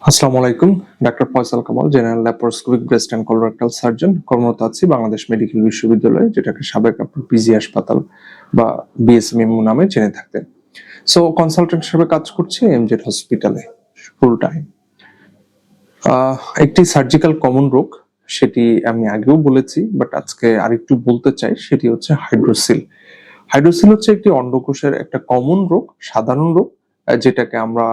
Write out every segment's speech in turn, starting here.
আসসালামু আলাইকুম। Doctor Faisal Kamal, general laparoscopic breast and colorectal surgeon, কর্মরত আছি বাংলাদেশ মেডিকেল বিশ্ববিদ্যালয়ে, যেটাকে সাবেক আপনার পিজি হাসপাতাল বা বিএসএমএমইউ নামে জেনে থাকতেন। সো কনসালটেন্ট হিসেবে কাজ করছি এমজেড হসপিটালে ফুল টাইম। একটি সার্জিক্যাল কমন রোগ, সেটি আমি আগেও বলেছি, বাট আজকে আরেকটু বলতে চাই, সেটি হচ্ছে হাইড্রোসিল। হাইড্রোসিল হচ্ছে একটি অন্ডকোষের একটা কমন রোগ, সাধারণ রোগ, যেটাকে আমরা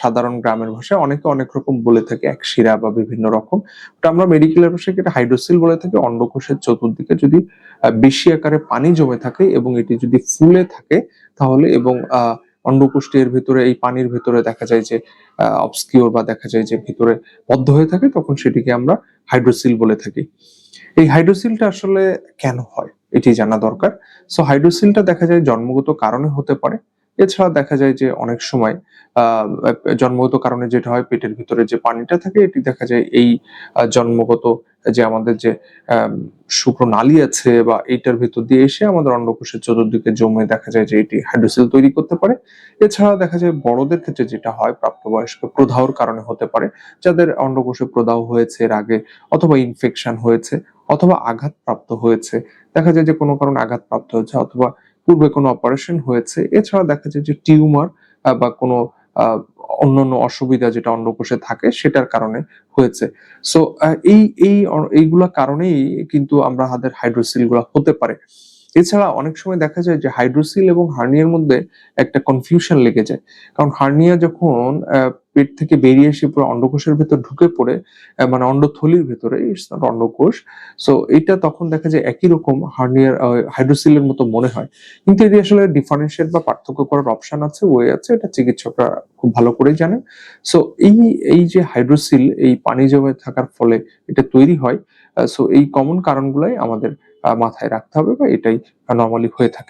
সাধারণ গ্রামের ভাষায় অনেকে অনেক রকম বলে থাকে, একশিরা বা বিভিন্ন রকম। তো আমরা মেডিকেলের ভাষায় এটা হাইড্রোসিল বলে থাকি। অন্ডকোষের চতুর্দিকে যদি বেশি আকারে পানি জমে থাকে এবং এটি যদি ফুলে থাকে তাহলে, এবং অন্ডকোষটি এর ভিতরে, এই পানির ভিতরে দেখা যায় যে অবস্কিওর বা দেখা যায় যে ভিতরে বদ্ধ হয়ে থাকে, তখন সেটিকে আমরা হাইড্রোসিল বলে থাকি। এই হাইড্রোসিলটা আসলে কেন হয় এটি জানা দরকার। সো হাইড্রোসিলটা দেখা যায় জন্মগত কারণে হতে পারে। এছাড়া দেখা যায় যে অনেক সময় আহ জন্মগত কারণে যেটা হয়, পেটের ভিতরে যে পানিটা থাকে এটি দেখা যায় এই জন্মগত যে আমাদের যে শুক্র নালী আছে বা এইটার ভিতর দিয়ে এসে আমাদের অন্ডকোষের চতুর্দিকে জমে দেখা যায় যে এটি হাইড্রোসিল তৈরি করতে পারে। এছাড়া দেখা যায় বড়দের ক্ষেত্রে যেটা হয়, প্রাপ্তবয়স্ক প্রদাহর কারণে হতে পারে, যাদের অন্ডকোষে প্রদাহ হয়েছে এর আগে, অথবা ইনফেকশন হয়েছে, অথবা আঘাতপ্রাপ্ত হয়েছে, দেখা যায় যে কোনো কারণে আঘাতপ্রাপ্ত হয়েছে, অথবা পূর্বে কোনো অপারেশন হয়েছে। এছাড়া দেখা যায় যে টিউমার বা কোনো আহ অন্যান্য অসুবিধা যেটা অন্ডকোষে থাকে সেটার কারণে হয়েছে। সো এইগুলা কারণেই কিন্তু আমরা হাতের হাইড্রোসিল গুলা হতে পারে। এছাড়া অনেক সময় দেখা যায় যে হাইড্রোসিল এবং হার্নিয়ার মধ্যে একটা কনফিউশন লেগে যায়। কারণ হার্নিয়া যখন পেট থেকে বেরিয়ে এসে পুরো অন্ডকোষের ভেতর ঢুকে পড়ে, মানে অন্ডথলির ভেতরে, ইটস নট অন্ডকোষ। সো এটা তখন দেখা যায় একই রকম হার্নিয়ার হাইড্রোসিলের মতো মনে হয়। কিন্তু এটি আসলে ডিফারেন্সিয়েট বা পার্থক্য করার অপশন আছে, ওয়ে আছে, এটা চিকিৎসকরা খুব ভালো করেই জানেন। সো এই এই যে হাইড্রোসিল, এই পানি জমে থাকার ফলে এটা তৈরি হয়। সো এই কমন কারণগুলাই আমাদের মাথায় রাখতে হবে, বা এটাই নরমালি হয়ে থাকে।